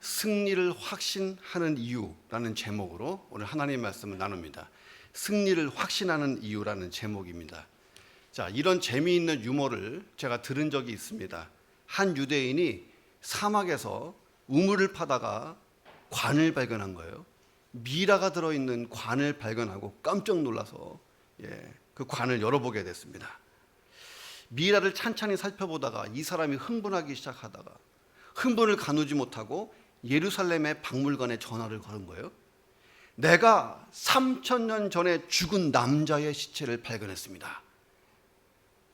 승리를 확신하는 이유라는 제목으로 오늘 하나님의 말씀을 나눕니다. 승리를 확신하는 이유라는 제목입니다. 자, 이런 재미있는 유머를 제가 들은 적이 있습니다. 한 유대인이 사막에서 우물을 파다가 관을 발견한 거예요. 미라가 들어있는 관을 발견하고 깜짝 놀라서 그 관을 열어보게 됐습니다. 미라를 찬찬히 살펴보다가 이 사람이 흥분하기 시작하다가 흥분을 가누지 못하고 예루살렘의 박물관에 전화를 걸은 거예요. 내가 3000년 전에 죽은 남자의 시체를 발견했습니다.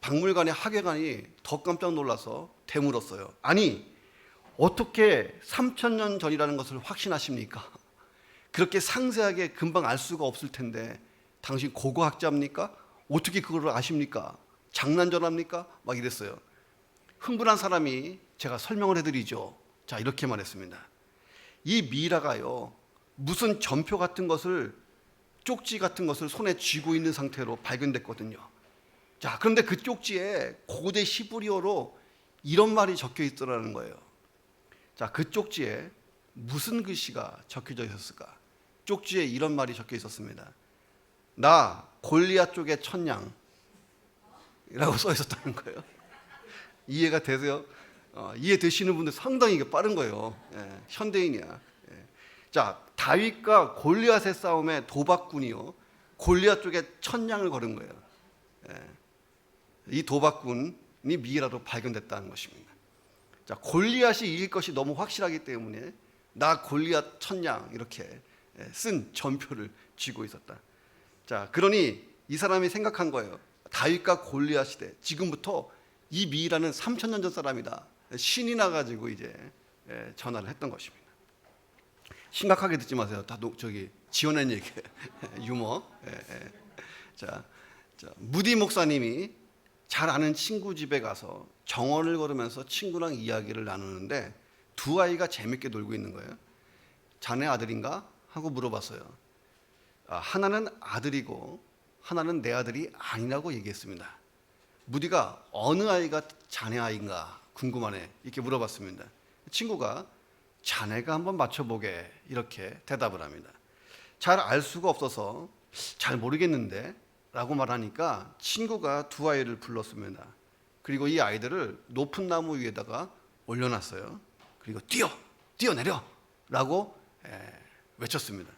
박물관의 하객관이 더 깜짝 놀라서 되물었어요. 아니, 어떻게 3000년 전이라는 것을 확신하십니까? 그렇게 상세하게 금방 알 수가 없을 텐데 당신 고고학자입니까? 어떻게 그걸 아십니까? 장난 전합니까? 막 이랬어요. 흥분한 사람이 제가 설명을 해드리죠. 자, 이렇게 말했습니다. 이 미라가요, 무슨 전표 같은 것을, 쪽지 같은 것을 손에 쥐고 있는 상태로 발견됐거든요. 자, 그런데 그 쪽지에 고대 시브리어로 이런 말이 적혀 있더라는 거예요. 자, 그 쪽지에 무슨 글씨가 적혀져 있었을까? 쪽지에 이런 말이 적혀 있었습니다. 나 골리앗 쪽의 천냥 이라고 써 있었다는 거예요. 이해가 되세요? 이해되시는 분들 상당히 빠른 거예요. 현대인이야. 자, 다윗과 골리앗의 싸움에 도박꾼이요, 골리앗 쪽에 천냥을 걸은 거예요. 이 도박꾼이 미라로 발견됐다는 것입니다. 자, 골리앗이 이길 것이 너무 확실하기 때문에 나 골리앗 천냥 이렇게 쓴 전표를 쥐고 있었다. 자, 그러니 이 사람이 생각한 거예요. 다윗과 골리앗 시대, 지금부터 이 미라는 3000년 전 사람이다. 신이 나가지고 이제 전화를 했던 것입니다. 심각하게 듣지 마세요. 다 저기 지어낸 얘기, 유머. 자, 무디 목사님이 잘 아는 친구 집에 가서 정원을 걸으면서 친구랑 이야기를 나누는데 두 아이가 재밌게 놀고 있는 거예요. 자네 아들인가? 하고 물어봤어요. 하나는 아들이고 하나는 내 아들이 아니라고 얘기했습니다. 무디가 어느 아이가 자네 아이인가 궁금하네 이렇게 물어봤습니다. 친구가 자네가 한번 맞춰보게 이렇게 대답을 합니다. 잘 알 수가 없어서 잘 모르겠는데 라고 말하니까 친구가 두 아이를 불렀습니다. 그리고 이 아이들을 높은 나무 위에다가 올려놨어요. 그리고 뛰어내려 라고 외쳤습니다.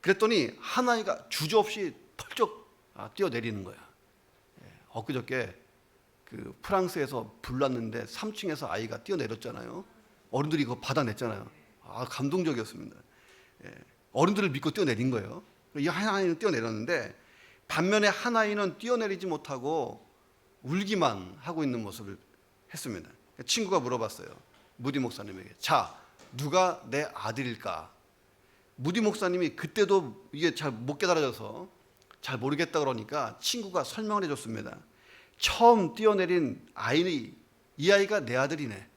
그랬더니 한 아이가 주저없이 펄쩍 뛰어내리는 거야. 엊그저께 그 프랑스에서 불났는데 3층에서 아이가 뛰어내렸잖아요. 어른들이 그거 받아냈잖아요. 감동적이었습니다. 어른들을 믿고 뛰어내린 거예요. 이 한 아이는 뛰어내렸는데 반면에 한 아이는 뛰어내리지 못하고 울기만 하고 있는 모습을 했습니다. 친구가 물어봤어요. 무디 목사님에게. 자, 누가 내 아들일까? 무디 목사님이 그때도 이게 잘 못 깨달아져서 잘 모르겠다 그러니까 친구가 설명을 해줬습니다. 처음 뛰어내린 아이는 이 아이가 내 아들이네.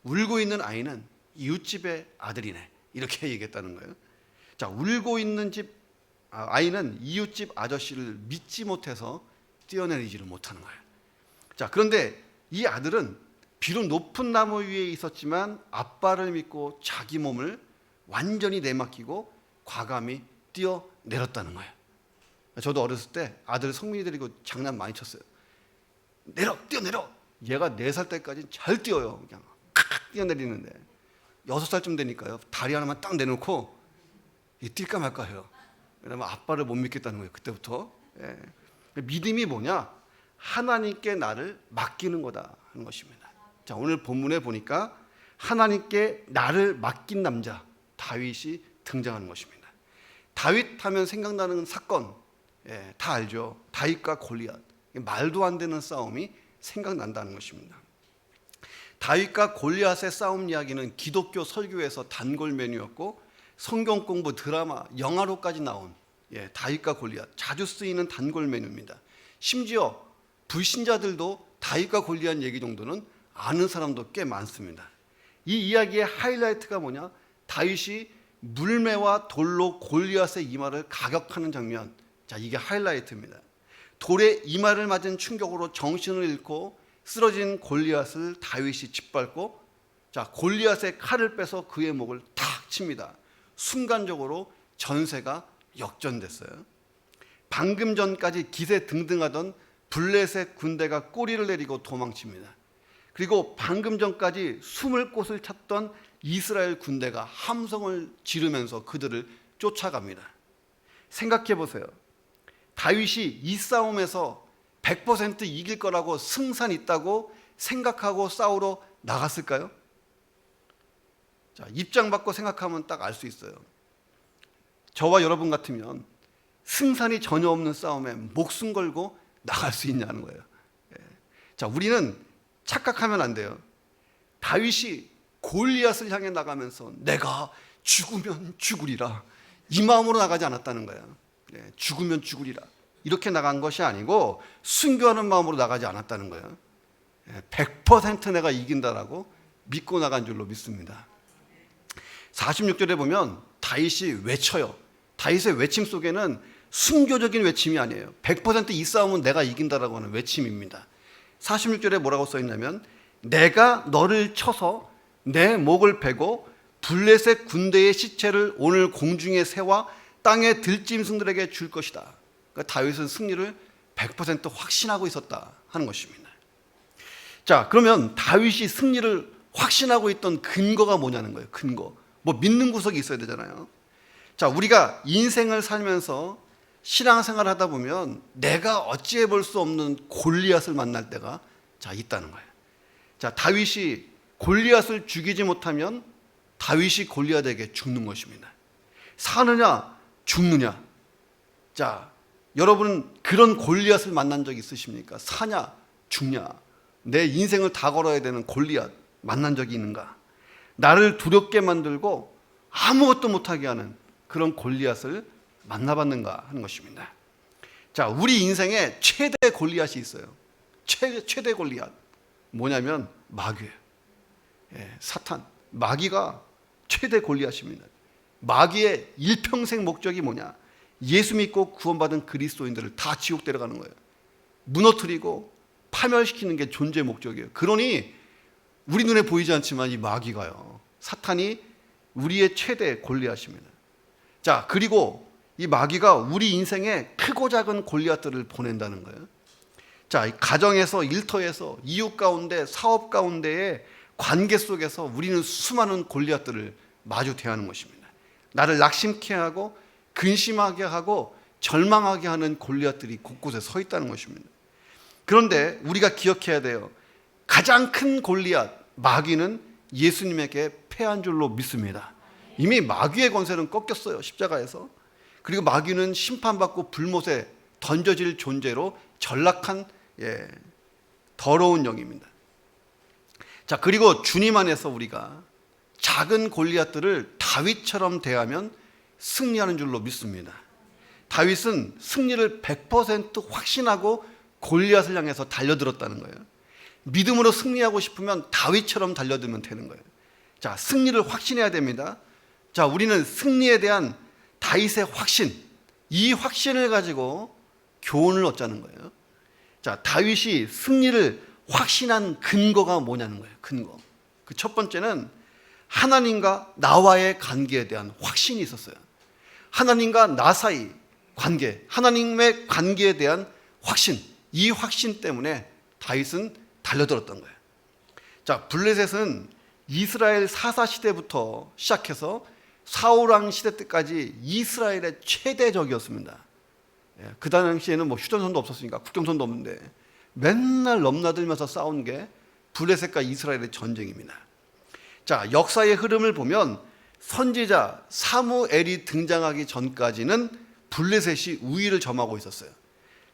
울고 있는 아이는 이웃집의 아들이네. 이렇게 얘기했다는 거예요. 자, 울고 있는 아이는 이웃집 아저씨를 믿지 못해서 뛰어내리지를 못하는 거예요. 자, 그런데 이 아들은 비록 높은 나무 위에 있었지만 아빠를 믿고 자기 몸을 완전히 내맡기고 과감히 뛰어내렸다는 거예요. 저도 어렸을 때 아들 성민이 데리고 장난 많이 쳤어요. 뛰어내려. 얘가 4살 때까지 잘 뛰어요. 그냥 뛰어내리는데 6살쯤 되니까요, 다리 하나만 딱 내놓고 뛸까 말까 해요. 왜냐면 아빠를 못 믿겠다는 거예요. 그때부터. 믿음이 뭐냐? 하나님께 나를 맡기는 거다 하는 것입니다. 자, 오늘 본문에 보니까 하나님께 나를 맡긴 남자 다윗이 등장하는 것입니다. 다윗 하면 생각나는 사건 다 알죠. 다윗과 골리앗, 말도 안 되는 싸움이 생각난다는 것입니다. 다윗과 골리앗의 싸움 이야기는 기독교 설교에서 단골 메뉴였고 성경 공부, 드라마, 영화로까지 나온 다윗과 골리앗 자주 쓰이는 단골 메뉴입니다. 심지어 불신자들도 다윗과 골리앗 얘기 정도는 아는 사람도 꽤 많습니다. 이 이야기의 하이라이트가 뭐냐? 다윗이 물매와 돌로 골리앗의 이마를 가격하는 장면. 자, 이게 하이라이트입니다. 돌에 이마를 맞은 충격으로 정신을 잃고 쓰러진 골리앗을 다윗이 짓밟고 자, 골리앗의 칼을 빼서 그의 목을 탁 칩니다. 순간적으로 전세가 역전됐어요. 방금 전까지 기세 등등하던 블레셋 군대가 꼬리를 내리고 도망칩니다. 그리고 방금 전까지 숨을 곳을 찾던 이스라엘 군대가 함성을 지르면서 그들을 쫓아갑니다. 생각해 보세요. 다윗이 이 싸움에서 100% 이길 거라고 승산 있다고 생각하고 싸우러 나갔을까요? 자, 입장 바꿔 생각하면 딱 알 수 있어요. 저와 여러분 같으면 승산이 전혀 없는 싸움에 목숨 걸고 나갈 수 있냐는 거예요. 자, 우리는 착각하면 안 돼요. 다윗이 골리앗을 향해 나가면서 내가 죽으면 죽으리라, 이 마음으로 나가지 않았다는 거예요. 죽으면 죽으리라 이렇게 나간 것이 아니고 순교하는 마음으로 나가지 않았다는 거예요. 100% 내가 이긴다라고 믿고 나간 줄로 믿습니다. 46절에 보면 다윗이 외쳐요. 다윗의 외침 속에는 순교적인 외침이 아니에요. 100% 이 싸움은 내가 이긴다라고 하는 외침입니다. 46절에 뭐라고 써있냐면 내가 너를 쳐서 내 목을 베고 블레셋 군대의 시체를 오늘 공중의 새와 땅의 들짐승들에게 줄 것이다. 그러니까 다윗은 승리를 100% 확신하고 있었다 하는 것입니다. 자, 그러면 다윗이 승리를 확신하고 있던 근거가 뭐냐는 거예요. 근거. 뭐 믿는 구석이 있어야 되잖아요. 자, 우리가 인생을 살면서 신앙생활을 하다 보면 내가 어찌해 볼 수 없는 골리앗을 만날 때가 있다는 거예요. 자, 다윗이 골리앗을 죽이지 못하면 다윗이 골리앗에게 죽는 것입니다. 사느냐 죽느냐. 자, 여러분은 그런 골리앗을 만난 적 있으십니까? 사냐 죽냐. 내 인생을 다 걸어야 되는 골리앗 만난 적이 있는가? 나를 두렵게 만들고 아무것도 못하게 하는 그런 골리앗을 만나봤는가 하는 것입니다. 자, 우리 인생에 최대 골리앗이 있어요. 최대 골리앗 뭐냐면 마귀예요. 사탄, 마귀가 최대 골리앗입니다. 마귀의 일평생 목적이 뭐냐? 예수 믿고 구원받은 그리스도인들을 다 지옥 데려가는 거예요. 무너뜨리고 파멸시키는 게 존재의 목적이에요. 그러니 우리 눈에 보이지 않지만 이 마귀가요, 사탄이 우리의 최대 골리앗입니다. 자, 그리고 이 마귀가 우리 인생에 크고 작은 골리앗들을 보낸다는 거예요. 자, 가정에서, 일터에서, 이웃 가운데, 사업 가운데의 관계 속에서 우리는 수많은 골리앗들을 마주 대하는 것입니다. 나를 낙심케 하고 근심하게 하고 절망하게 하는 골리앗들이 곳곳에 서 있다는 것입니다. 그런데 우리가 기억해야 돼요. 가장 큰 골리앗 마귀는 예수님에게 패한 줄로 믿습니다. 이미 마귀의 권세는 꺾였어요, 십자가에서. 그리고 마귀는 심판받고 불못에 던져질 존재로 전락한 더러운 영입니다. 자, 그리고 주님 안에서 우리가 작은 골리앗들을 다윗처럼 대하면 승리하는 줄로 믿습니다. 다윗은 승리를 100% 확신하고 골리앗을 향해서 달려들었다는 거예요. 믿음으로 승리하고 싶으면 다윗처럼 달려들면 되는 거예요. 자, 승리를 확신해야 됩니다. 자, 우리는 승리에 대한 다윗의 확신, 이 확신을 가지고 교훈을 얻자는 거예요. 자, 다윗이 승리를 확신한 근거가 뭐냐는 거예요. 근거. 그 첫 번째는 하나님과 나와의 관계에 대한 확신이 있었어요. 하나님과 나 사이 관계, 하나님의 관계에 대한 확신, 이 확신 때문에 다윗은 달려들었던 거예요. 자, 블레셋은 이스라엘 사사 시대부터 시작해서 사울왕 시대 때까지 이스라엘의 최대 적이었습니다. 그 당시에는 뭐 휴전선도 없었으니까 국경선도 없는데 맨날 넘나들면서 싸운 게 블레셋과 이스라엘의 전쟁입니다. 자, 역사의 흐름을 보면 선지자 사무엘이 등장하기 전까지는 블레셋이 우위를 점하고 있었어요.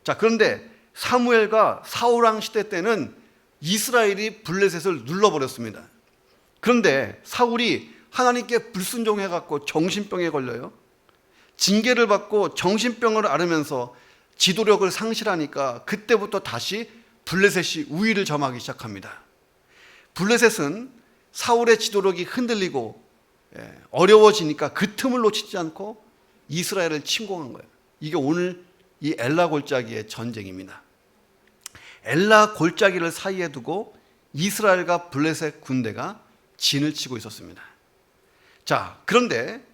자, 그런데 사무엘과 사울왕 시대 때는 이스라엘이 블레셋을 눌러버렸습니다. 그런데 사울이 하나님께 불순종해갖고 정신병에 걸려요. 징계를 받고 정신병을 앓으면서 지도력을 상실하니까 그때부터 다시 블레셋이 우위를 점하기 시작합니다. 블레셋은 사울의 지도력이 흔들리고 어려워지니까 그 틈을 놓치지 않고 이스라엘을 침공한 거예요. 이게 오늘 이 엘라 골짜기의 전쟁입니다. 엘라 골짜기를 사이에 두고 이스라엘과 블레셋 군대가 진을 치고 있었습니다. 자, 그런데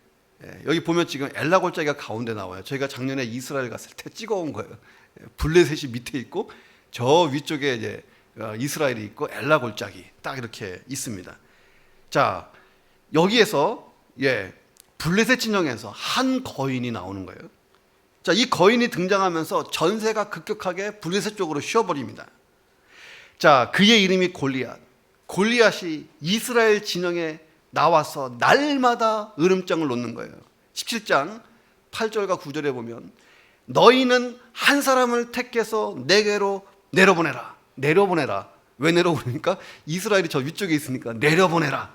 여기 보면 지금 엘라 골짜기가 가운데 나와요. 저희가 작년에 이스라엘 갔을 때 찍어온 거예요. 블레셋이 밑에 있고 저 위쪽에 이제 이스라엘이 있고 엘라 골짜기 딱 이렇게 있습니다. 자, 여기에서 블레셋 진영에서 한 거인이 나오는 거예요. 자, 이 거인이 등장하면서 전세가 급격하게 블레셋 쪽으로 쉬어버립니다. 자, 그의 이름이 골리앗. 골리앗이 이스라엘 진영에 나와서 날마다 으름장을 놓는 거예요. 17장 8절과 9절에 보면 너희는 한 사람을 택해서 내게로 내려보내라. 내려보내라. 왜 내려보내니까? 이스라엘이 저 위쪽에 있으니까 내려보내라.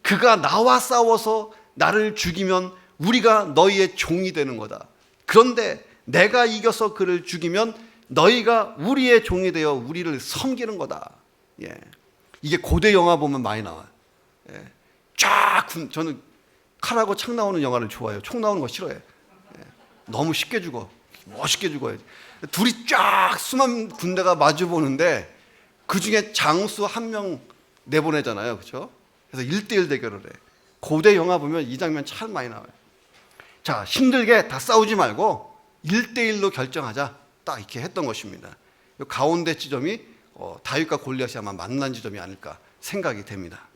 그가 나와 싸워서 나를 죽이면 우리가 너희의 종이 되는 거다. 그런데 내가 이겨서 그를 죽이면 너희가 우리의 종이 되어 우리를 섬기는 거다. 이게 고대 영화 보면 많이 나와요. 저는 칼하고 창 나오는 영화를 좋아해요. 총 나오는 거 싫어해요. 너무 쉽게 죽어. 멋있게 죽어야지. 둘이 쫙 수만 군대가 마주 보는데 그 중에 장수 한 명 내보내잖아요. 그렇죠? 그래서 1대1 대결을 해. 고대 영화 보면 이 장면 참 많이 나와요. 자, 힘들게 다 싸우지 말고 1대1로 결정하자. 딱 이렇게 했던 것입니다. 이 가운데 지점이 다윗과 골리앗이 아마 만난 지점이 아닐까 생각이 됩니다.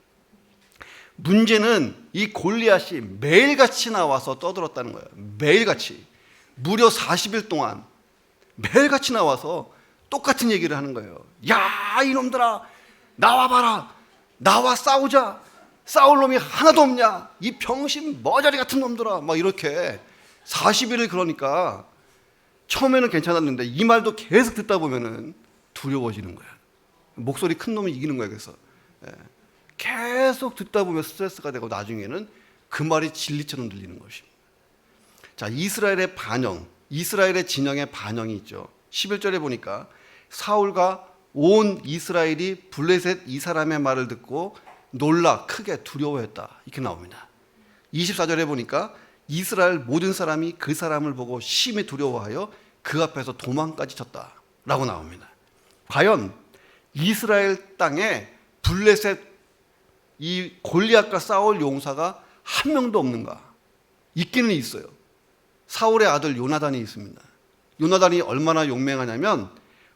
문제는 이 골리앗이 매일같이 나와서 떠들었다는 거예요. 매일같이. 무려 40일 동안 매일같이 나와서 똑같은 얘기를 하는 거예요. 야, 이놈들아, 나와봐라. 나와 싸우자. 싸울 놈이 하나도 없냐? 이 병신 머저리 같은 놈들아. 막 이렇게 40일을 그러니까 처음에는 괜찮았는데 이 말도 계속 듣다 보면은 두려워지는 거야. 목소리 큰 놈이 이기는 거야. 그래서 계속 듣다 보면 스트레스가 되고 나중에는 그 말이 진리처럼 들리는 것입니다. 자, 이스라엘의 반영, 이스라엘의 진영의 반영이 있죠. 11절에 보니까 사울과 온 이스라엘이 블레셋 이 사람의 말을 듣고 놀라 크게 두려워했다. 이렇게 나옵니다. 24절에 보니까 이스라엘 모든 사람이 그 사람을 보고 심히 두려워하여 그 앞에서 도망까지 쳤다. 라고 나옵니다. 과연 이스라엘 땅에 블레셋 이 골리앗과 싸울 용사가 한 명도 없는가? 있기는 있어요. 사울의 아들 요나단이 있습니다. 요나단이 얼마나 용맹하냐면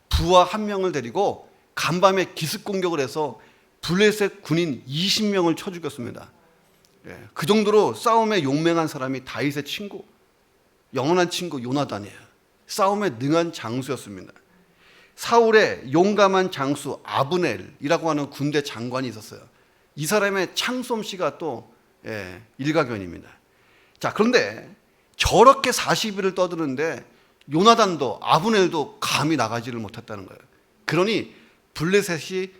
부하 한 명을 데리고 간밤에 기습 공격을 해서 블레셋 군인 20명을 쳐 죽였습니다. 그 정도로 싸움에 용맹한 사람이 다윗의 친구, 영원한 친구 요나단이에요. 싸움에 능한 장수였습니다. 사울의 용감한 장수 아브넬이라고 하는 군대 장관이 있었어요. 이 사람의 창솜씨가 또 일가견입니다. 자, 그런데 저렇게 40일을 떠드는데 요나단도 아브넬도 감히 나가지를 못했다는 거예요. 그러니 블레셋이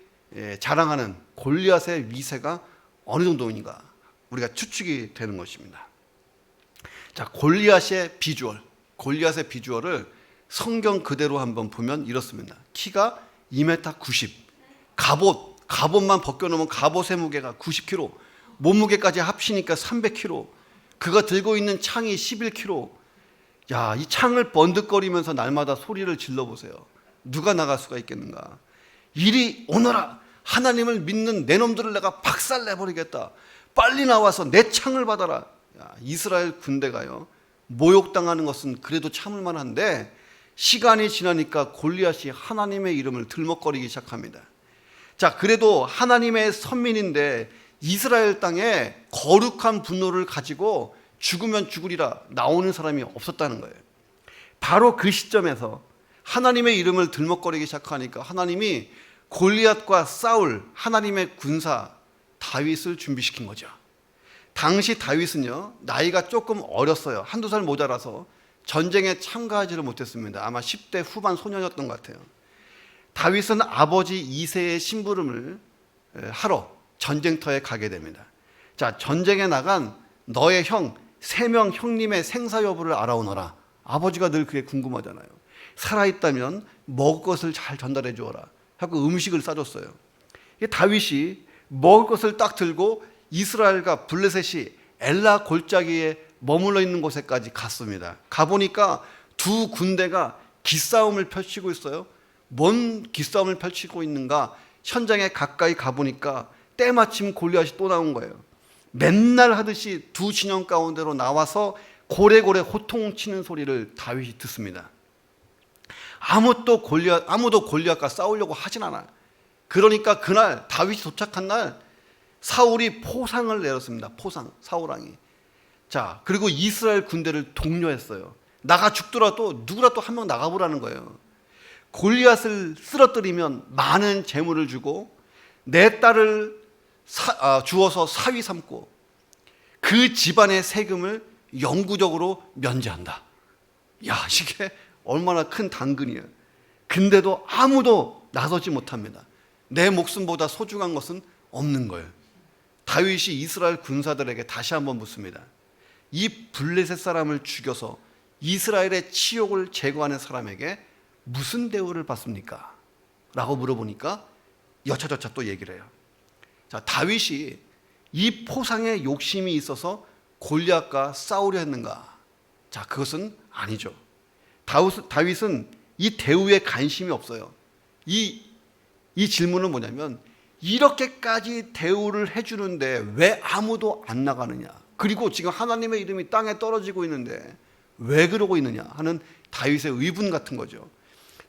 자랑하는 골리앗의 위세가 어느 정도인가 우리가 추측이 되는 것입니다. 자, 골리앗의 비주얼을 성경 그대로 한번 보면 이렇습니다. 키가 2m 90, 갑옷만 벗겨놓으면 갑옷의 무게가 90kg, 몸무게까지 합치니까 300kg, 그가 들고 있는 창이 11kg. 야, 이 창을 번득거리면서 날마다 소리를 질러보세요. 누가 나갈 수가 있겠는가? 이리 오너라. 하나님을 믿는 내 놈들을 내가 박살내버리겠다. 빨리 나와서 내 창을 받아라. 야, 이스라엘 군대가요, 모욕당하는 것은 그래도 참을 만한데 시간이 지나니까 골리앗이 하나님의 이름을 들먹거리기 시작합니다. 자, 그래도 하나님의 선민인데 이스라엘 땅에 거룩한 분노를 가지고 죽으면 죽으리라 나오는 사람이 없었다는 거예요. 바로 그 시점에서 하나님의 이름을 들먹거리기 시작하니까 하나님이 골리앗과 싸울 하나님의 군사 다윗을 준비시킨 거죠. 당시 다윗은요, 나이가 조금 어렸어요. 한두 살 모자라서 전쟁에 참가하지를 못했습니다. 아마 10대 후반 소년이었던 것 같아요. 다윗은 아버지 이새의 심부름을 하러 전쟁터에 가게 됩니다. 자, 전쟁에 나간 너의 형 3명 형님의 생사 여부를 알아오너라. 아버지가 늘 그게 궁금하잖아요. 살아있다면 먹을 것을 잘 전달해 주어라 하고 음식을 싸줬어요. 다윗이 먹을 것을 딱 들고 이스라엘과 블레셋이 엘라 골짜기에 머물러 있는 곳에까지 갔습니다. 가보니까 두 군대가 기싸움을 펼치고 있어요. 뭔 기싸움을 펼치고 있는가? 현장에 가까이 가보니까 때마침 골리앗이 또 나온 거예요. 맨날 하듯이 두 진영 가운데로 나와서 고래고래 호통치는 소리를 다윗이 듣습니다. 아무도 골리앗과 싸우려고 하진 않아요. 그러니까 그날 다윗이 도착한 날 사울이 포상을 내렸습니다. 포상, 사울왕이. 자, 그리고 이스라엘 군대를 독려했어요. 나가 죽더라도 누구라도 한 명 나가보라는 거예요. 골리앗을 쓰러뜨리면 많은 재물을 주고 내 딸을 주어서 사위 삼고 그 집안의 세금을 영구적으로 면제한다. 야, 이게 얼마나 큰 당근이에요. 근데도 아무도 나서지 못합니다. 내 목숨보다 소중한 것은 없는 거예요. 다윗이 이스라엘 군사들에게 다시 한번 묻습니다. 이 블레셋 사람을 죽여서 이스라엘의 치욕을 제거하는 사람에게 무슨 대우를 받습니까? 라고 물어보니까 여차저차 또 얘기를 해요. 자, 다윗이 이 포상에 욕심이 있어서 골리앗과 싸우려 했는가? 자, 그것은 아니죠. 다윗은 이 대우에 관심이 없어요. 이 질문은 뭐냐면 이렇게까지 대우를 해주는데 왜 아무도 안 나가느냐? 그리고 지금 하나님의 이름이 땅에 떨어지고 있는데 왜 그러고 있느냐 하는 다윗의 의분 같은 거죠.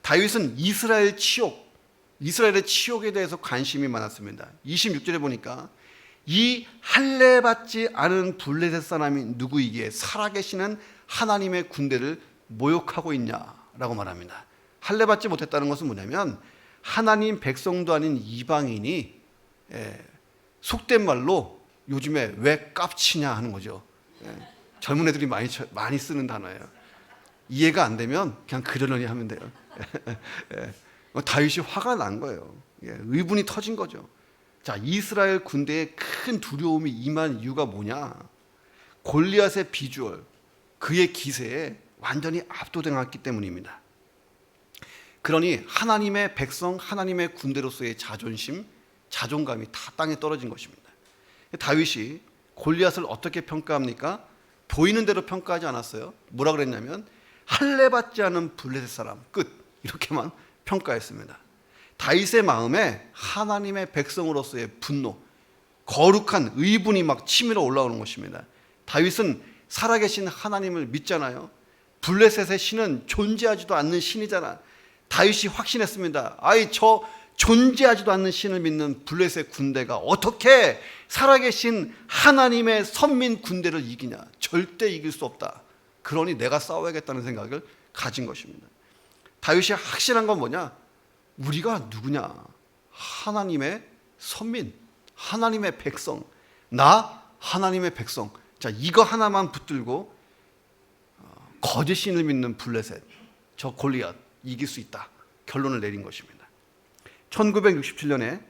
다윗은 이스라엘의 치욕에 대해서 관심이 많았습니다. 26절에 보니까 이 할례받지 않은 블레셋 사람이 누구이기에 살아계시는 하나님의 군대를 모욕하고 있냐라고 말합니다. 할례받지 못했다는 것은 뭐냐면 하나님 백성도 아닌 이방인이 속된 말로 요즘에 왜 깝치냐 하는 거죠. 젊은 애들이 많이 쓰는 단어예요. 이해가 안 되면 그냥 그러려니 하면 돼요. 다윗이 화가 난 거예요. 의분이 터진 거죠. 자, 이스라엘 군대에 큰 두려움이 임한 이유가 뭐냐? 골리앗의 비주얼, 그의 기세에 완전히 압도당했기 때문입니다. 그러니 하나님의 백성, 하나님의 군대로서의 자존심, 자존감이 다 땅에 떨어진 것입니다. 다윗이 골리앗을 어떻게 평가합니까? 보이는 대로 평가하지 않았어요. 뭐라 그랬냐면 할례받지 않은 블레셋 사람 끝, 이렇게만 평가했습니다. 다윗의 마음에 하나님의 백성으로서의 분노, 거룩한 의분이 막 치밀어 올라오는 것입니다. 다윗은 살아계신 하나님을 믿잖아요. 블레셋의 신은 존재하지도 않는 신이잖아. 다윗이 확신했습니다. 저 존재하지도 않는 신을 믿는 블레셋 군대가 어떻게 살아계신 하나님의 선민 군대를 이기냐? 절대 이길 수 없다. 그러니 내가 싸워야겠다는 생각을 가진 것입니다. 다윗이 확신한 건 뭐냐? 우리가 누구냐? 하나님의 선민, 하나님의 백성, 나 하나님의 백성. 자, 이거 하나만 붙들고 거짓 신을 믿는 블레셋, 저 골리앗 이길 수 있다. 결론을 내린 것입니다. 1967년에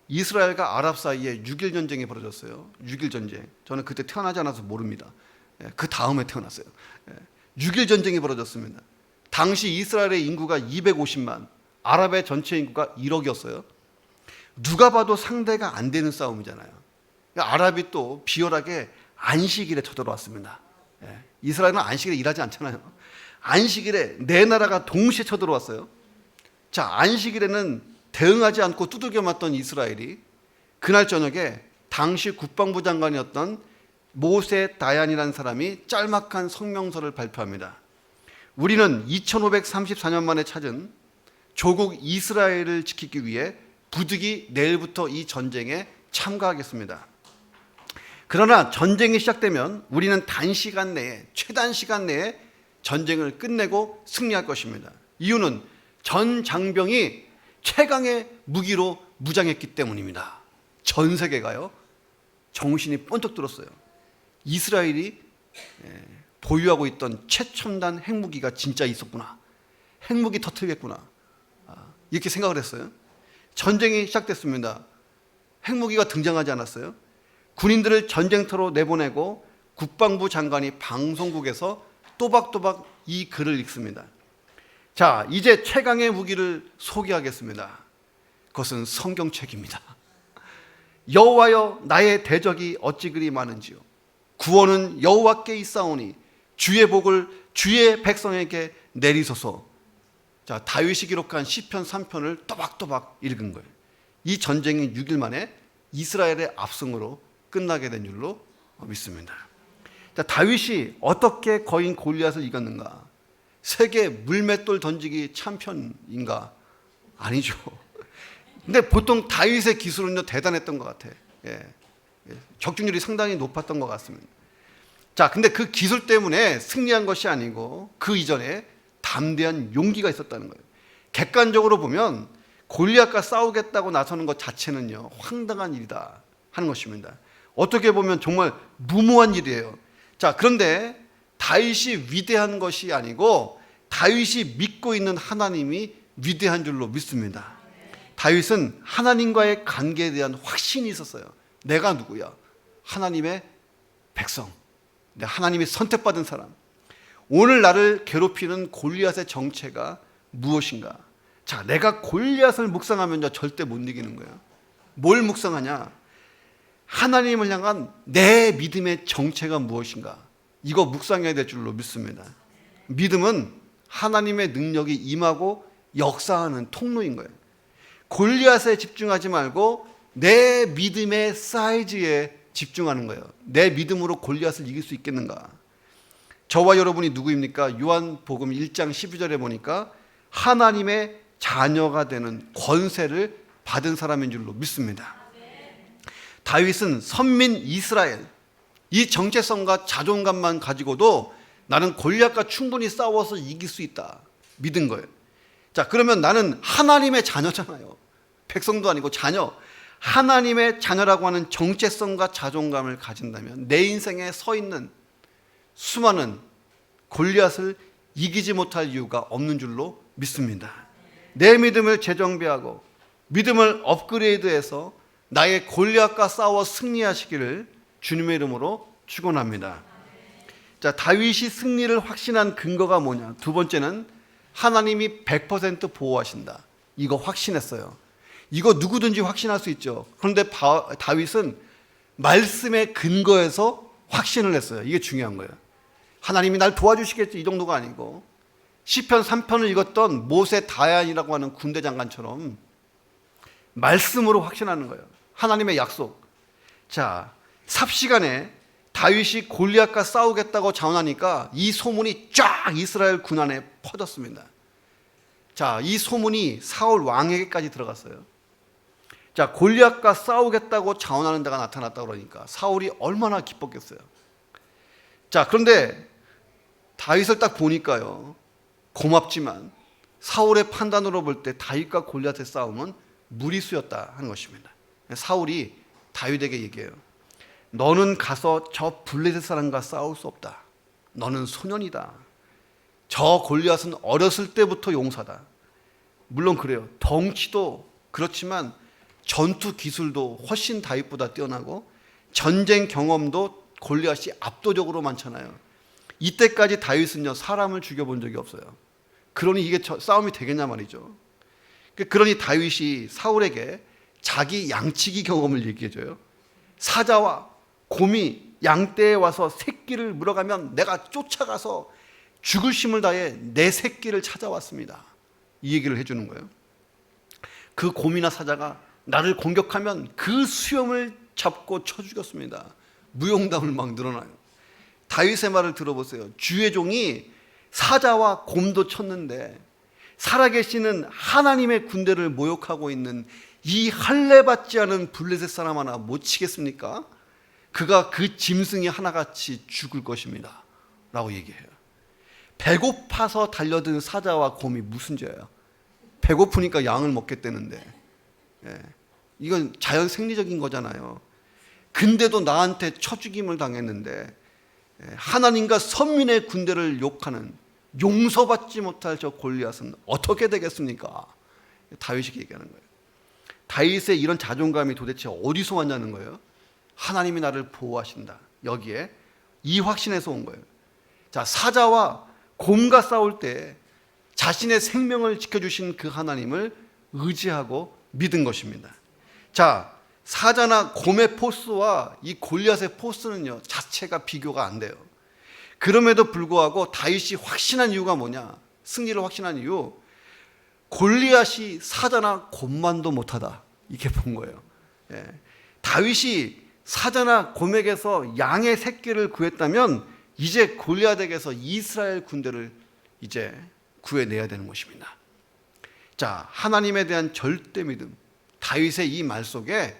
이스라엘과 아랍 사이에 6.1 전쟁이 벌어졌어요. 6.1 전쟁. 저는 그때 태어나지 않아서 모릅니다. 그 다음에 태어났어요. 6.1 전쟁이 벌어졌습니다. 당시 이스라엘의 인구가 250만, 아랍의 전체 인구가 1억이었어요. 누가 봐도 상대가 안 되는 싸움이잖아요. 아랍이 또 비열하게 안식일에 쳐들어왔습니다. 이스라엘은 안식일에 일하지 않잖아요. 안식일에 네 나라가 동시에 쳐들어왔어요. 자, 안식일에는 대응하지 않고 두들겨 맞던 이스라엘이 그날 저녁에 당시 국방부 장관이었던 모세 다얀이라는 사람이 짤막한 성명서를 발표합니다. 우리는 2534년 만에 찾은 조국 이스라엘을 지키기 위해 부득이 내일부터 이 전쟁에 참가하겠습니다. 그러나 전쟁이 시작되면 우리는 단시간 내에, 최단 시간 내에 전쟁을 끝내고 승리할 것입니다. 이유는 전 장병이 최강의 무기로 무장했기 때문입니다. 전 세계가요, 정신이 번쩍 들었어요. 이스라엘이 보유하고 있던 최첨단 핵무기가 진짜 있었구나. 핵무기 터뜨리겠구나. 이렇게 생각을 했어요. 전쟁이 시작됐습니다. 핵무기가 등장하지 않았어요. 군인들을 전쟁터로 내보내고 국방부 장관이 방송국에서 또박또박 이 글을 읽습니다. 자, 이제 최강의 무기를 소개하겠습니다. 그것은 성경책입니다. 여호와여, 나의 대적이 어찌 그리 많은지요. 구원은 여호와께 있사오니 주의 복을 주의 백성에게 내리소서. 자, 다윗이 기록한 시편 3편을 또박또박 읽은 거예요. 이 전쟁이 6일 만에 이스라엘의 압승으로 끝나게 된 줄로 믿습니다. 자, 다윗이 어떻게 거인 골리앗을 이겼는가? 세계 물맷돌 던지기 챔피언인가? 아니죠. 근데 보통 다윗의 기술은요 대단했던 것 같아. 적중률이 상당히 높았던 것 같습니다. 자, 근데 그 기술 때문에 승리한 것이 아니고 그 이전에 담대한 용기가 있었다는 거예요. 객관적으로 보면 골리앗과 싸우겠다고 나서는 것 자체는요 황당한 일이다 하는 것입니다. 어떻게 보면 정말 무모한 일이에요. 자, 그런데 다윗이 위대한 것이 아니고 다윗이 믿고 있는 하나님이 위대한 줄로 믿습니다. 다윗은 하나님과의 관계에 대한 확신이 있었어요. 내가 누구야? 하나님의 백성, 하나님이 선택받은 사람. 오늘 나를 괴롭히는 골리앗의 정체가 무엇인가? 자, 내가 골리앗을 묵상하면 절대 못 이기는 거예요. 뭘 묵상하냐? 하나님을 향한 내 믿음의 정체가 무엇인가? 이거 묵상해야 될 줄로 믿습니다. 믿음은 하나님의 능력이 임하고 역사하는 통로인 거예요. 골리앗에 집중하지 말고 내 믿음의 사이즈에 집중하는 거예요. 내 믿음으로 골리앗을 이길 수 있겠는가? 저와 여러분이 누구입니까? 요한복음 1장 12절에 보니까 하나님의 자녀가 되는 권세를 받은 사람인 줄로 믿습니다. 다윗은 선민 이스라엘, 이 정체성과 자존감만 가지고도 나는 골리앗과 충분히 싸워서 이길 수 있다 믿은 거예요. 자, 그러면 나는 하나님의 자녀잖아요. 백성도 아니고 자녀. 하나님의 자녀라고 하는 정체성과 자존감을 가진다면 내 인생에 서 있는 수많은 골리앗을 이기지 못할 이유가 없는 줄로 믿습니다. 내 믿음을 재정비하고 믿음을 업그레이드해서 나의 골리앗과 싸워 승리하시기를 주님의 이름으로 축원합니다. 자, 다윗이 승리를 확신한 근거가 뭐냐? 두 번째는 하나님이 100% 보호하신다. 이거 확신했어요. 이거 누구든지 확신할 수 있죠. 그런데 다윗은 말씀의 근거에서 확신을 했어요. 이게 중요한 거예요. 하나님이 날 도와주시겠지 이 정도가 아니고 시편 3편을 읽었던 모세 다얀이라고 하는 군대 장관처럼 말씀으로 확신하는 거예요. 하나님의 약속. 자, 삽시간에 다윗이 골리앗과 싸우겠다고 자원하니까 이 소문이 쫙 이스라엘 군안에 퍼졌습니다. 자, 이 소문이 사울 왕에게까지 들어갔어요. 자, 골리앗과 싸우겠다고 자원하는 자가 나타났다 그러니까 사울이 얼마나 기뻤겠어요. 자, 그런데 다윗을 딱 보니까요, 고맙지만 사울의 판단으로 볼 때 다윗과 골리앗의 싸움은 무리수였다 하는 것입니다. 사울이 다윗에게 얘기해요. 너는 가서 저 블레셋 사람과 싸울 수 없다. 너는 소년이다. 저 골리앗은 어렸을 때부터 용사다. 물론 그래요. 덩치도 그렇지만 전투 기술도 훨씬 다윗보다 뛰어나고 전쟁 경험도 골리앗이 압도적으로 많잖아요. 이때까지 다윗은요 사람을 죽여본 적이 없어요. 그러니 이게 싸움이 되겠냐 말이죠. 그러니 다윗이 사울에게 자기 양치기 경험을 얘기해줘요. 사자와 곰이 양떼에 와서 새끼를 물어가면 내가 쫓아가서 죽을 힘을 다해 내 새끼를 찾아왔습니다. 이 얘기를 해주는 거예요. 그 곰이나 사자가 나를 공격하면 그 수염을 잡고 쳐 죽였습니다. 무용담을 막 늘어나요. 다윗의 말을 들어보세요. 주의 종이 사자와 곰도 쳤는데 살아계시는 하나님의 군대를 모욕하고 있는 이 할례받지 않은 블레셋 사람 하나 못 치겠습니까? 그가 그 짐승이 하나같이 죽을 것입니다 라고 얘기해요. 배고파서 달려든 사자와 곰이 무슨 죄예요? 배고프니까 양을 먹겠다는데, 이건 자연 생리적인 거잖아요. 근데도 나한테 쳐죽임을 당했는데 하나님과 선민의 군대를 욕하는 용서받지 못할 저 골리앗은 어떻게 되겠습니까? 다윗이 얘기하는 거예요. 다윗의 이런 자존감이 도대체 어디서 왔냐는 거예요. 하나님이 나를 보호하신다. 여기에 이 확신에서 온 거예요. 자, 사자와 곰과 싸울 때 자신의 생명을 지켜주신 그 하나님을 의지하고 믿은 것입니다. 자, 사자나 곰의 포스와 이 골리앗의 포스는요 자체가 비교가 안 돼요. 그럼에도 불구하고 다윗이 확신한 이유가 뭐냐? 승리를 확신한 이유, 골리앗이 사자나 곰만도 못하다 이렇게 본 거예요. 다윗이 사자나 곰에게서 양의 새끼를 구했다면 이제 골리앗에게서 이스라엘 군대를 이제 구해내야 되는 것입니다. 자, 하나님에 대한 절대 믿음. 다윗의 이 말 속에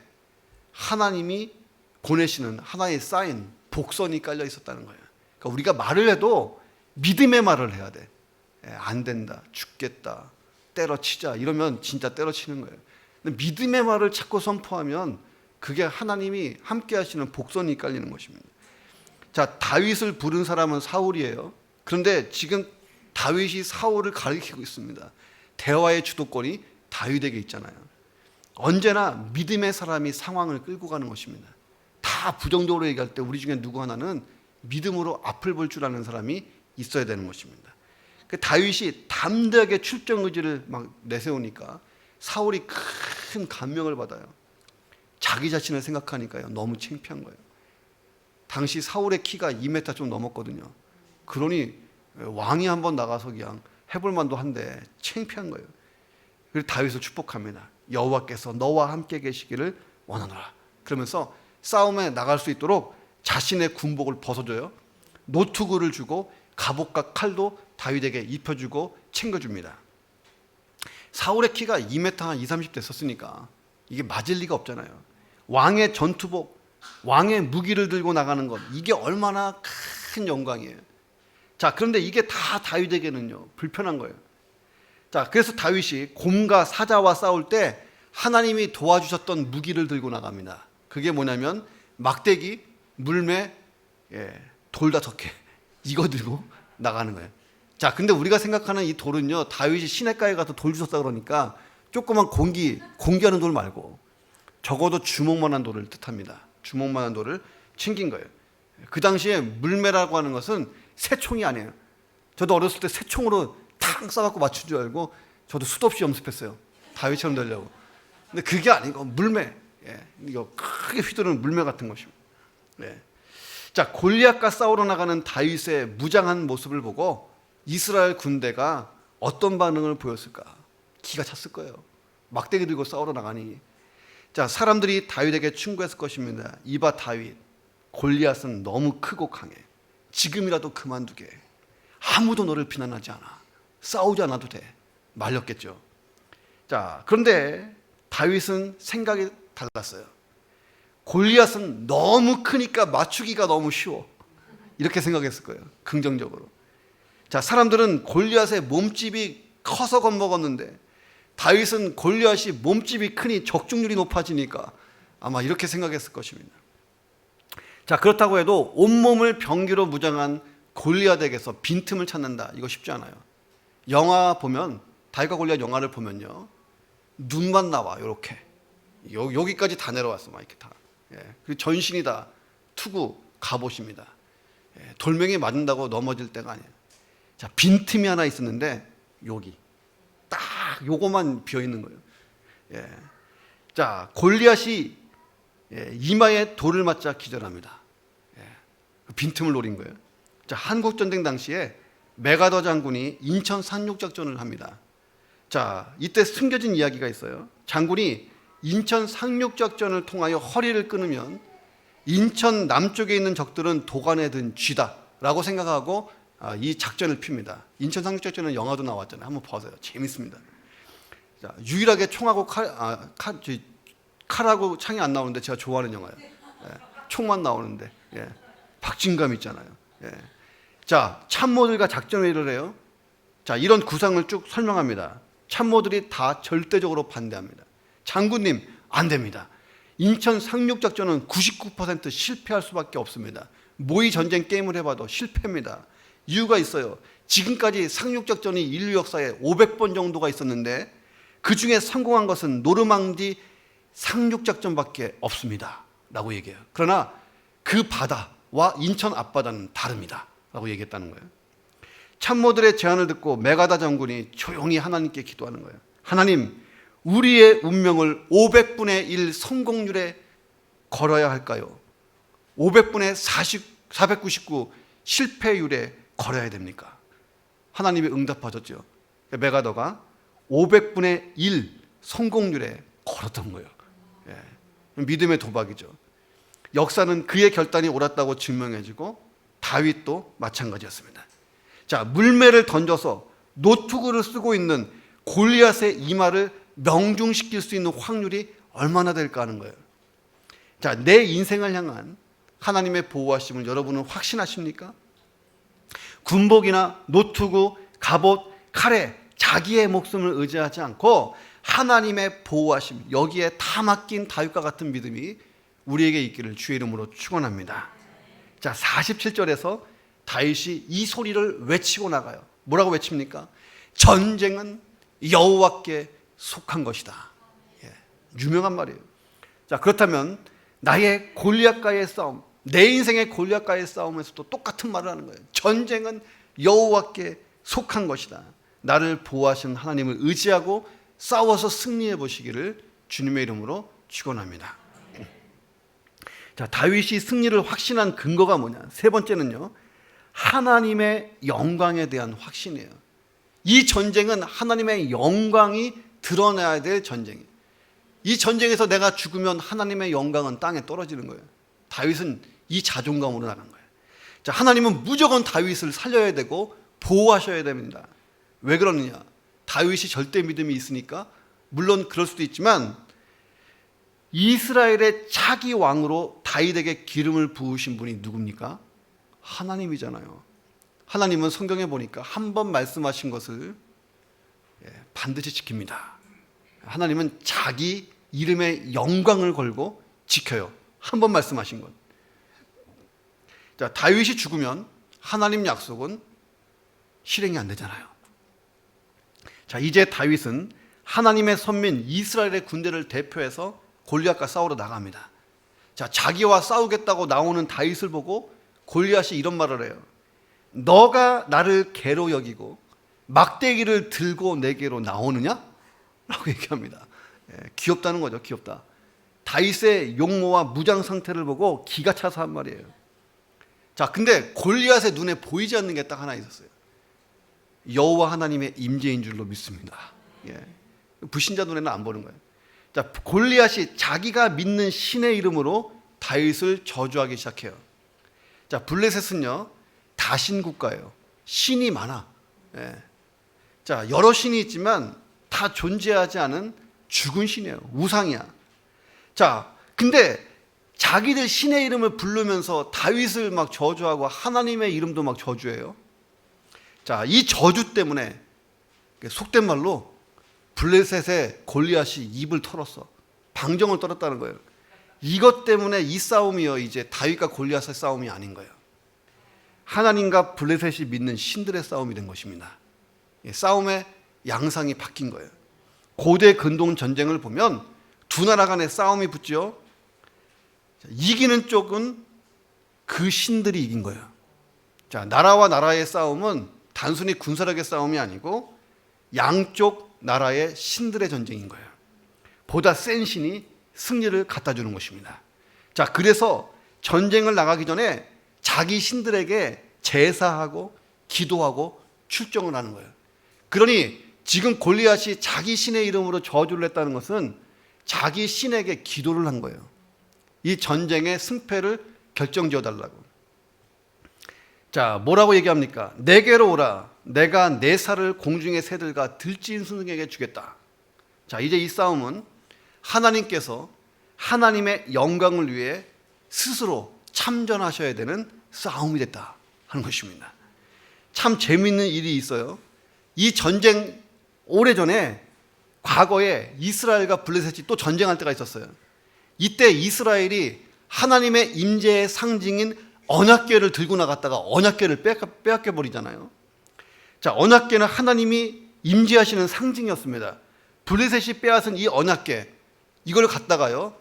하나님이 보내시는 하나의 사인, 복선이 깔려 있었다는 거예요. 그러니까 우리가 말을 해도 믿음의 말을 해야 돼. 안 된다, 죽겠다, 때려치자 이러면 진짜 때려치는 거예요. 근데 믿음의 말을 자꾸 선포하면 그게 하나님이 함께 하시는 복선이 깔리는 것입니다. 자, 다윗을 부른 사람은 사울이에요. 그런데 지금 다윗이 사울을 가리키고 있습니다. 대화의 주도권이 다윗에게 있잖아요. 언제나 믿음의 사람이 상황을 끌고 가는 것입니다. 다 부정적으로 얘기할 때 우리 중에 누구 하나는 믿음으로 앞을 볼 줄 아는 사람이 있어야 되는 것입니다. 다윗이 담대하게 출정 의지를 막 내세우니까 사울이 큰 감명을 받아요. 자기 자신을 생각하니까요, 너무 창피한 거예요. 당시 사울의 키가 2m 좀 넘었거든요. 그러니 왕이 한번 나가서 그냥 해볼 만도 한데 창피한 거예요. 그래서 다윗을 축복합니다. 여호와께서 너와 함께 계시기를 원하노라. 그러면서 싸움에 나갈 수 있도록 자신의 군복을 벗어줘요. 노투구를 주고 갑옷과 칼도 다윗에게 입혀주고 챙겨줍니다. 사울의 키가 2m 한 20, 30 됐었으니까 이게 맞을 리가 없잖아요. 왕의 전투복, 왕의 무기를 들고 나가는 것, 이게 얼마나 큰 영광이에요. 자, 그런데 이게 다 다윗에게는요, 불편한 거예요. 자, 그래서 다윗이 곰과 사자와 싸울 때 하나님이 도와주셨던 무기를 들고 나갑니다. 그게 뭐냐면 막대기, 물매, 돌 5개 이거 들고 나가는 거예요. 자, 근데 우리가 생각하는 이 돌은요, 다윗이 시냇가에 가서 돌 주웠다 그러니까 조그만 공기하는 돌 말고 적어도 주먹만한 돌을 뜻합니다. 주먹만한 돌을 챙긴 거예요. 그 당시에 물매라고 하는 것은 새총이 아니에요. 저도 어렸을 때 새총으로 탁 쏴갖고 맞춘 줄 알고 저도 수도 없이 연습했어요. 다윗처럼 되려고. 근데 그게 아니고 물매. 이거 크게 휘두르는 물매 같은 것입니다. 자, 골리앗과 싸우러 나가는 다윗의 무장한 모습을 보고 이스라엘 군대가 어떤 반응을 보였을까? 기가 찼을 거예요. 막대기 들고 싸우러 나가니. 자, 사람들이 다윗에게 충고했을 것입니다. 이봐 다윗, 골리앗은 너무 크고 강해. 지금이라도 그만두게. 아무도 너를 비난하지 않아. 싸우지 않아도 돼. 말렸겠죠. 자, 그런데 다윗은 생각이 달랐어요. 골리앗은 너무 크니까 맞추기가 너무 쉬워. 이렇게 생각했을 거예요. 긍정적으로. 자, 사람들은 골리앗의 몸집이 커서 겁먹었는데 다윗은 골리앗이 몸집이 크니 적중률이 높아지니까 아마 이렇게 생각했을 것입니다. 자, 그렇다고 해도 온몸을 병기로 무장한 골리앗에게서 빈틈을 찾는다. 이거 쉽지 않아요. 영화 보면, 다윗과 골리앗 영화를 보면요, 눈만 나와. 이렇게 여기까지 다 내려왔어. 막 이렇게 다. 그리고 전신이 다 투구 갑옷입니다. 돌멩이 맞는다고 넘어질 때가 아니에요. 자, 빈틈이 하나 있었는데 여기 딱 요거만 비어 있는 거예요. 자, 골리앗이 이마에 돌을 맞자 기절합니다. 빈틈을 노린 거예요. 자, 한국 전쟁 당시에 메가더 장군이 인천 상륙작전을 합니다. 자, 이때 숨겨진 이야기가 있어요. 장군이 인천 상륙작전을 통하여 허리를 끊으면 인천 남쪽에 있는 적들은 도관에 든 쥐다라고 생각하고 이 작전을 핍니다. 인천 상륙작전은 영화도 나왔잖아요. 한번 보세요. 재밌습니다. 자, 유일하게 총하고 칼하고 창이 안 나오는데 제가 좋아하는 영화예요. 총만 나오는데 박진감 있잖아요. 자, 참모들과 작전회의를 해요. 자, 이런 구상을 쭉 설명합니다. 참모들이 다 절대적으로 반대합니다. 장군님, 안 됩니다. 인천 상륙작전은 99% 실패할 수밖에 없습니다. 모의 전쟁 게임을 해봐도 실패입니다. 이유가 있어요. 지금까지 상륙작전이 인류 역사에 500번 정도가 있었는데 그 중에 성공한 것은 노르망디 상륙작전밖에 없습니다. 라고 얘기해요. 그러나 그 바다와 인천 앞바다는 다릅니다. 라고 얘기했다는 거예요. 참모들의 제안을 듣고 메가다 장군이 조용히 하나님께 기도하는 거예요. 하나님, 우리의 운명을 500분의 1 성공률에 걸어야 할까요? 500분의 499 실패율에 걸어야 됩니까? 하나님이 응답하셨죠. 메가더가 500분의 1 성공률에 걸었던 거예요. 믿음의 도박이죠. 역사는 그의 결단이 옳았다고 증명해주고 다윗도 마찬가지였습니다. 자, 물매를 던져서 노투구를 쓰고 있는 골리앗의 이마를 명중시킬 수 있는 확률이 얼마나 될까 하는 거예요. 자, 내 인생을 향한 하나님의 보호하심을 여러분은 확신하십니까? 군복이나 노투구, 갑옷, 칼에 자기의 목숨을 의지하지 않고 하나님의 보호하심, 여기에 다 맡긴 다윗과 같은 믿음이 우리에게 있기를 주의 이름으로 축원합니다. 자, 47절에서 다윗이 이 소리를 외치고 나가요. 뭐라고 외칩니까? 전쟁은 여호와께 속한 것이다. 예, 유명한 말이에요. 자, 그렇다면 나의 골리앗과의 싸움, 내 인생의 골리앗과의 싸움에서도 똑같은 말을 하는 거예요. 전쟁은 여호와께 속한 것이다. 나를 보호하시는 하나님을 의지하고 싸워서 승리해 보시기를 주님의 이름으로 축원합니다. 자, 다윗이 승리를 확신한 근거가 뭐냐? 세 번째는요, 하나님의 영광에 대한 확신이에요. 이 전쟁은 하나님의 영광이 드러나야 될 전쟁이에요. 이 전쟁에서 내가 죽으면 하나님의 영광은 땅에 떨어지는 거예요. 다윗은 이 자존감으로 나간 거예요. 자, 하나님은 무조건 다윗을 살려야 되고 보호하셔야 됩니다. 왜 그러느냐? 다윗이 절대 믿음이 있으니까. 물론 그럴 수도 있지만 이스라엘의 차기 왕으로 다윗에게 기름을 부으신 분이 누굽니까? 하나님이잖아요. 하나님은 성경에 보니까 한 번 말씀하신 것을 반드시 지킵니다. 하나님은 자기 이름의 영광을 걸고 지켜요. 한 번 말씀하신 것. 자, 다윗이 죽으면 하나님 약속은 실행이 안 되잖아요. 자, 이제 다윗은 하나님의 선민 이스라엘의 군대를 대표해서 골리앗과 싸우러 나갑니다. 자, 자기와 싸우겠다고 나오는 다윗을 보고 골리앗이 이런 말을 해요. 너가 나를 개로 여기고 막대기를 들고 내게로 나오느냐? 라고 얘기합니다. 귀엽다는 거죠. 귀엽다. 다윗의 용모와 무장 상태를 보고 기가 차서 한 말이에요. 자, 근데 골리앗의 눈에 보이지 않는 게 딱 하나 있었어요. 여호와 하나님의 임재인 줄로 믿습니다. 불신자 눈에는 안 보는 거예요. 자, 골리앗이 자기가 믿는 신의 이름으로 다윗을 저주하기 시작해요. 자, 블레셋은요, 다신 국가예요. 신이 많아. 자, 여러 신이 있지만 다 존재하지 않은 죽은 신이에요. 우상이야. 자, 근데 자기들 신의 이름을 부르면서 다윗을 막 저주하고 하나님의 이름도 막 저주해요. 자, 이 저주 때문에 속된 말로 블레셋의 골리앗이 입을 털었어. 방정을 떨었다는 거예요. 이것 때문에 이 싸움이요, 이제 다윗과 골리앗의 싸움이 아닌 거예요. 하나님과 블레셋이 믿는 신들의 싸움이 된 것입니다. 싸움의 양상이 바뀐 거예요. 고대 근동 전쟁을 보면 두 나라 간의 싸움이 붙죠. 이기는 쪽은 그 신들이 이긴 거예요. 자, 나라와 나라의 싸움은 단순히 군사력의 싸움이 아니고 양쪽 나라의 신들의 전쟁인 거예요. 보다 센 신이 승리를 갖다 주는 것입니다. 자, 그래서 전쟁을 나가기 전에 자기 신들에게 제사하고 기도하고 출정을 하는 거예요. 그러니 지금 골리앗이 자기 신의 이름으로 저주를 했다는 것은 자기 신에게 기도를 한 거예요. 이 전쟁의 승패를 결정지어 달라고. 자, 뭐라고 얘기합니까? 내게로 오라. 내가 내 살을 공중의 새들과 들짐 승에게 주겠다. 자, 이제 이 싸움은 하나님께서 하나님의 영광을 위해 스스로 참전하셔야 되는 싸움이 됐다 하는 것입니다. 참 재미있는 일이 있어요. 이 전쟁 오래전에 과거에 이스라엘과 블레셋이 또 전쟁할 때가 있었어요. 이때 이스라엘이 하나님의 임재의 상징인 언약궤를 들고 나갔다가 언약궤를 빼앗겨 버리잖아요. 자, 언약궤는 하나님이 임재하시는 상징이었습니다. 블레셋이 빼앗은 이 언약궤, 이걸 갖다가요,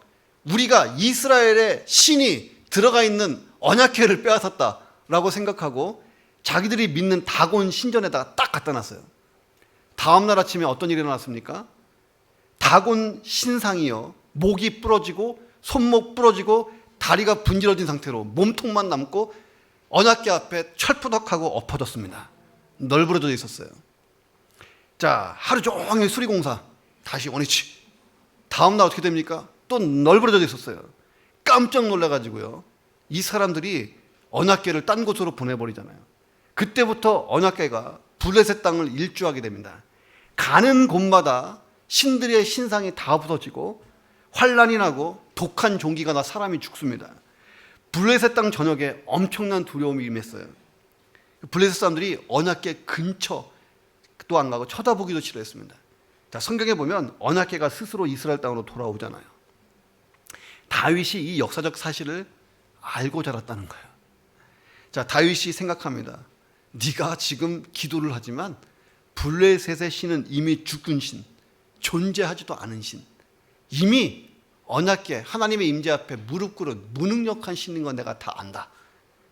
우리가 이스라엘의 신이 들어가 있는 언약궤를 빼앗았다라고 생각하고 자기들이 믿는 다곤 신전에다가 딱 갖다 놨어요. 다음날 아침에 어떤 일이 일어났습니까? 다곤 신상이요, 목이 부러지고 손목 부러지고 다리가 분질러진 상태로 몸통만 남고 언약궤 앞에 철푸덕하고 엎어졌습니다. 널브러져 있었어요. 자, 하루 종일 수리공사, 다시 원위치. 다음날 어떻게 됩니까? 또 널브러져 있었어요. 깜짝 놀라가지고요, 이 사람들이 언약궤를 딴 곳으로 보내버리잖아요. 그때부터 언약궤가 블레셋 땅을 일주하게 됩니다. 가는 곳마다 신들의 신상이 다 부서지고 환란이 나고 독한 종기가 나 사람이 죽습니다. 블레셋 땅 전역에 엄청난 두려움이 임했어요. 블레셋 사람들이 언약궤 근처도 안 가고 쳐다보기도 싫어했습니다. 자, 성경에 보면 언약궤가 스스로 이스라엘 땅으로 돌아오잖아요. 다윗이 이 역사적 사실을 알고 자랐다는 거예요. 자, 다윗이 생각합니다. 네가 지금 기도를 하지만 블레셋의 신은 이미 죽은 신, 존재하지도 않은 신, 이미 언약궤 하나님의 임재 앞에 무릎 꿇은 무능력한 신인 건 내가 다 안다.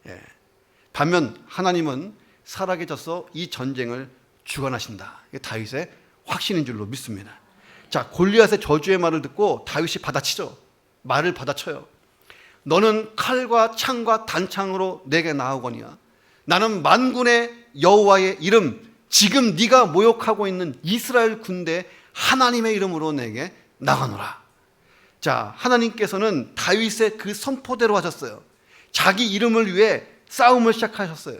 예. 반면 하나님은 살아계셔서 이 전쟁을 주관하신다. 이게 다윗의 확신인 줄로 믿습니다. 자, 골리앗의 저주의 말을 듣고 다윗이 받아치죠. 말을 받아쳐요. 너는 칼과 창과 단창으로 내게 나아오거니와 나는 만군의 여호와의 이름, 지금 네가 모욕하고 있는 이스라엘 군대 하나님의 이름으로 내게 나가노라. 자, 하나님께서는 다윗의 그 선포대로 하셨어요. 자기 이름을 위해 싸움을 시작하셨어요.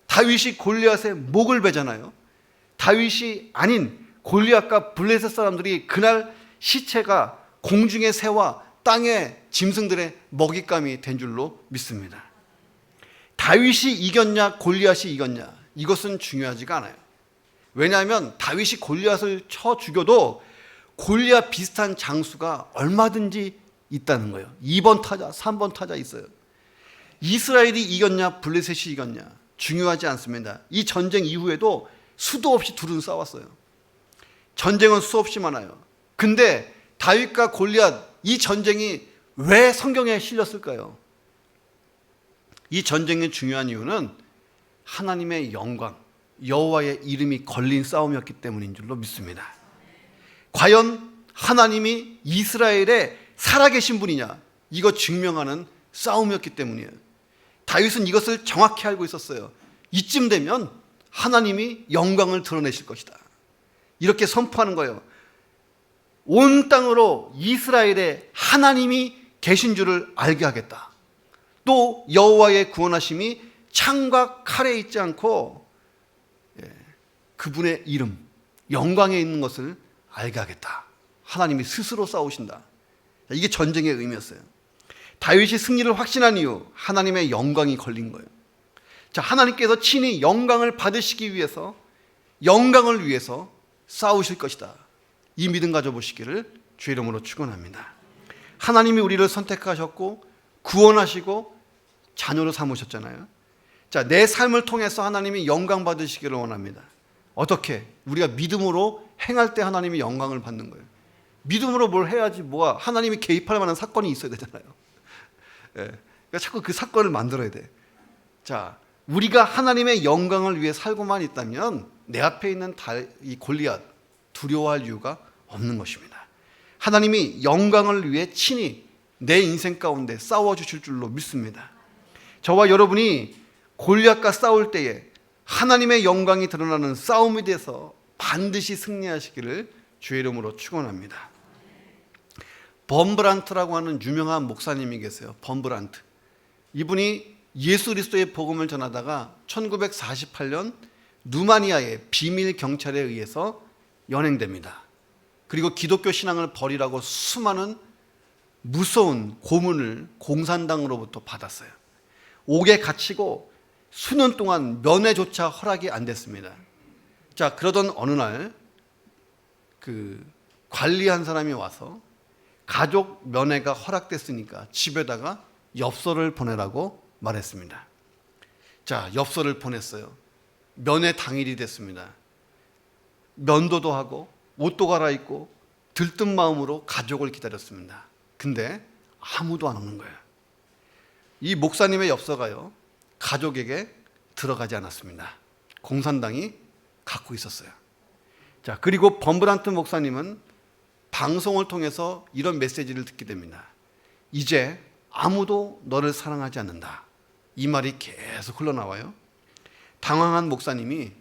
다윗이 골리앗의 목을 베잖아요. 다윗이 아닌 골리앗과 블레셋 사람들이 그날 시체가 공중의 새와 땅의 짐승들의 먹잇감이 된 줄로 믿습니다. 다윗이 이겼냐 골리앗이 이겼냐, 이것은 중요하지가 않아요. 왜냐하면 다윗이 골리앗을 쳐 죽여도 골리앗 비슷한 장수가 얼마든지 있다는 거예요. 2번 타자, 3번 타자 있어요. 이스라엘이 이겼냐 블레셋이 이겼냐 중요하지 않습니다. 이 전쟁 이후에도 수도 없이 둘은 싸웠어요. 전쟁은 수없이 많아요. 근데 다윗과 골리앗, 이 전쟁이 왜 성경에 실렸을까요? 이 전쟁의 중요한 이유는 하나님의 영광, 여호와의 이름이 걸린 싸움이었기 때문인 줄로 믿습니다. 과연 하나님이 이스라엘에 살아계신 분이냐, 이거 증명하는 싸움이었기 때문이에요. 다윗은 이것을 정확히 알고 있었어요. 이쯤 되면 하나님이 영광을 드러내실 것이다. 이렇게 선포하는 거예요. 온 땅으로 이스라엘에 하나님이 계신 줄을 알게 하겠다. 또 여호와의 구원하심이 창과 칼에 있지 않고 그분의 이름, 영광에 있는 것을 알게 하겠다. 하나님이 스스로 싸우신다. 이게 전쟁의 의미였어요. 다윗이 승리를 확신한 이유, 하나님의 영광이 걸린 거예요. 자, 하나님께서 친히 영광을 받으시기 위해서, 영광을 위해서 싸우실 것이다. 이 믿음 가져보시기를 주의 이름으로 축원합니다. 하나님이 우리를 선택하셨고 구원하시고 자녀로 삼으셨잖아요. 자, 내 삶을 통해서 하나님이 영광 받으시기를 원합니다. 어떻게? 우리가 믿음으로 행할 때 하나님이 영광을 받는 거예요. 믿음으로 뭘 해야지 뭐가 하나님이 개입할 만한 사건이 있어야 되잖아요. 예. 그러니까 자꾸 그 사건을 만들어야 돼. 자, 우리가 하나님의 영광을 위해 살고만 있다면 내 앞에 있는 이 골리앗 두려워할 이유가 없는 것입니다. 하나님이 영광을 위해 친히 내 인생 가운데 싸워주실 줄로 믿습니다. 저와 여러분이 골리앗과 싸울 때에 하나님의 영광이 드러나는 싸움에 대해서 반드시 승리하시기를 주의 이름으로 축원합니다. 범브란트라고 하는 유명한 목사님이 계세요. 범브란트. 이분이 예수 그리스도의 복음을 전하다가 1948년 루마니아의 비밀 경찰에 의해서 연행됩니다. 그리고 기독교 신앙을 버리라고 수많은 무서운 고문을 공산당으로부터 받았어요. 옥에 갇히고 수년 동안 면회조차 허락이 안 됐습니다. 자, 그러던 어느 날 그 관리한 사람이 와서 가족 면회가 허락됐으니까 집에다가 엽서를 보내라고 말했습니다. 자, 엽서를 보냈어요. 면회 당일이 됐습니다. 면도도 하고 옷도 갈아입고 들뜬 마음으로 가족을 기다렸습니다. 근데 아무도 안 오는 거예요. 이 목사님의 엽서가요, 가족에게 들어가지 않았습니다. 공산당이 갖고 있었어요. 자, 그리고 범브란트 목사님은 방송을 통해서 이런 메시지를 듣게 됩니다. 이제 아무도 너를 사랑하지 않는다. 이 말이 계속 흘러나와요. 당황한 목사님이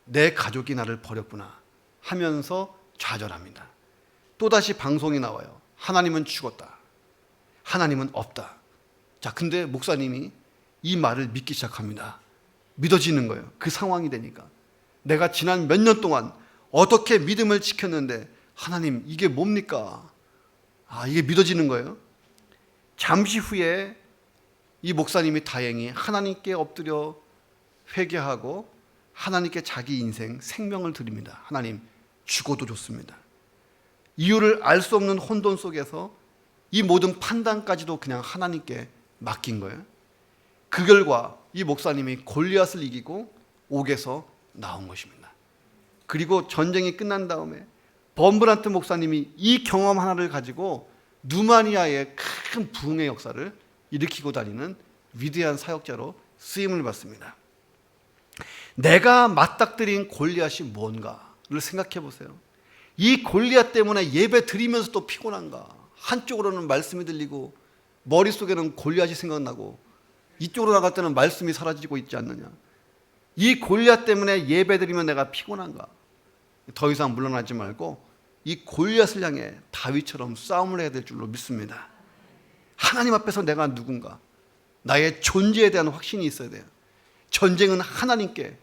내 가족이 나를 버렸구나 하면서 좌절합니다. 또다시 방송이 나와요. 하나님은 죽었다. 하나님은 없다. 자, 근데 목사님이 이 말을 믿기 시작합니다. 믿어지는 거예요. 그 상황이 되니까. 내가 지난 몇 년 동안 어떻게 믿음을 지켰는데 하나님 이게 뭡니까? 이게 믿어지는 거예요. 잠시 후에 이 목사님이 다행히 하나님께 엎드려 회개하고 하나님께 자기 인생 생명을 드립니다. 하나님 죽어도 좋습니다. 이유를 알 수 없는 혼돈 속에서 이 모든 판단까지도 그냥 하나님께 맡긴 거예요. 그 결과 이 목사님이 골리앗을 이기고 옥에서 나온 것입니다. 그리고 전쟁이 끝난 다음에 범브란트 목사님이 이 경험 하나를 가지고 누마니아의 큰 부흥의 역사를 일으키고 다니는 위대한 사역자로 쓰임을 받습니다. 내가 맞닥뜨린 골리앗이 뭔가를 생각해 보세요. 이 골리앗 때문에 예배 드리면서도 피곤한가? 한쪽으로는 말씀이 들리고 머릿속에는 골리앗이 생각나고 이쪽으로 나갈 때는 말씀이 사라지고 있지 않느냐? 이 골리앗 때문에 예배 드리면 내가 피곤한가? 더 이상 물러나지 말고 이 골리앗을 향해 다윗처럼 싸움을 해야 될 줄로 믿습니다. 하나님 앞에서 내가 누군가? 나의 존재에 대한 확신이 있어야 돼요. 전쟁은 하나님께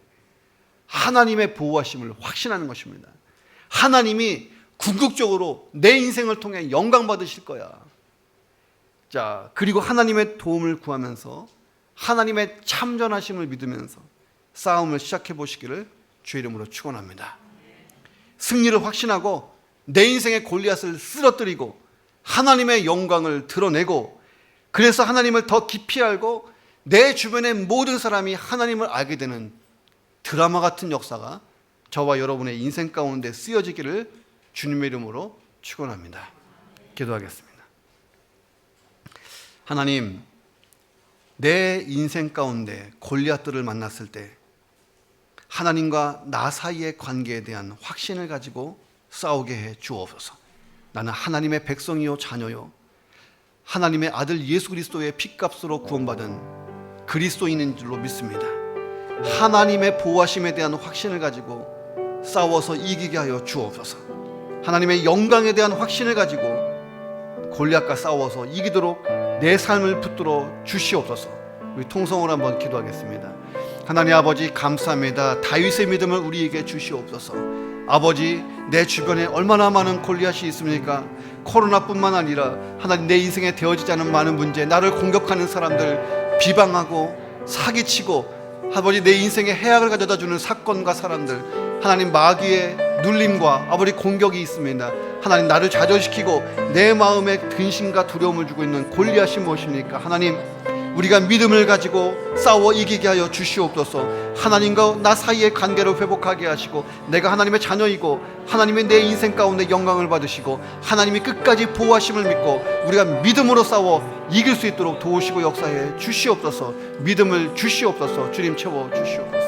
하나님의 보호하심을 확신하는 것입니다. 하나님이 궁극적으로 내 인생을 통해 영광 받으실 거야. 자, 그리고 하나님의 도움을 구하면서 하나님의 참전하심을 믿으면서 싸움을 시작해 보시기를 주의 이름으로 축원합니다. 승리를 확신하고 내 인생의 골리앗을 쓰러뜨리고 하나님의 영광을 드러내고, 그래서 하나님을 더 깊이 알고 내 주변의 모든 사람이 하나님을 알게 되는 드라마 같은 역사가 저와 여러분의 인생 가운데 쓰여지기를 주님의 이름으로 축원합니다. 기도하겠습니다. 하나님, 내 인생 가운데 골리앗들을 만났을 때 하나님과 나 사이의 관계에 대한 확신을 가지고 싸우게 해 주옵소서. 나는 하나님의 백성이요 자녀요, 하나님의 아들 예수 그리스도의 핏값으로 구원받은 그리스도인인 줄로 믿습니다. 하나님의 보호하심에 대한 확신을 가지고 싸워서 이기게 하여 주옵소서. 하나님의 영광에 대한 확신을 가지고 골리앗과 싸워서 이기도록 내 삶을 붙들어 주시옵소서. 우리 통성으로 한번 기도하겠습니다. 하나님 아버지, 감사합니다. 다윗의 믿음을 우리에게 주시옵소서. 아버지, 내 주변에 얼마나 많은 골리앗이 있습니까? 코로나뿐만 아니라 하나님 내 인생에 되어지지 않은 많은 문제, 나를 공격하는 사람들, 비방하고 사기치고 아버지 내 인생에 해악을 가져다주는 사건과 사람들, 하나님 마귀의 눌림과 아버지 공격이 있습니다. 하나님, 나를 좌절시키고 내 마음에 근심과 두려움을 주고 있는 골리앗이 무엇입니까? 하나님, 우리가 믿음을 가지고 싸워 이기게 하여 주시옵소서. 하나님과 나 사이의 관계를 회복하게 하시고, 내가 하나님의 자녀이고 하나님의 내 인생 가운데 영광을 받으시고 하나님이 끝까지 보호하심을 믿고 우리가 믿음으로 싸워 이길 수 있도록 도우시고 역사해 주시옵소서. 믿음을 주시옵소서. 주님 채워 주시옵소서.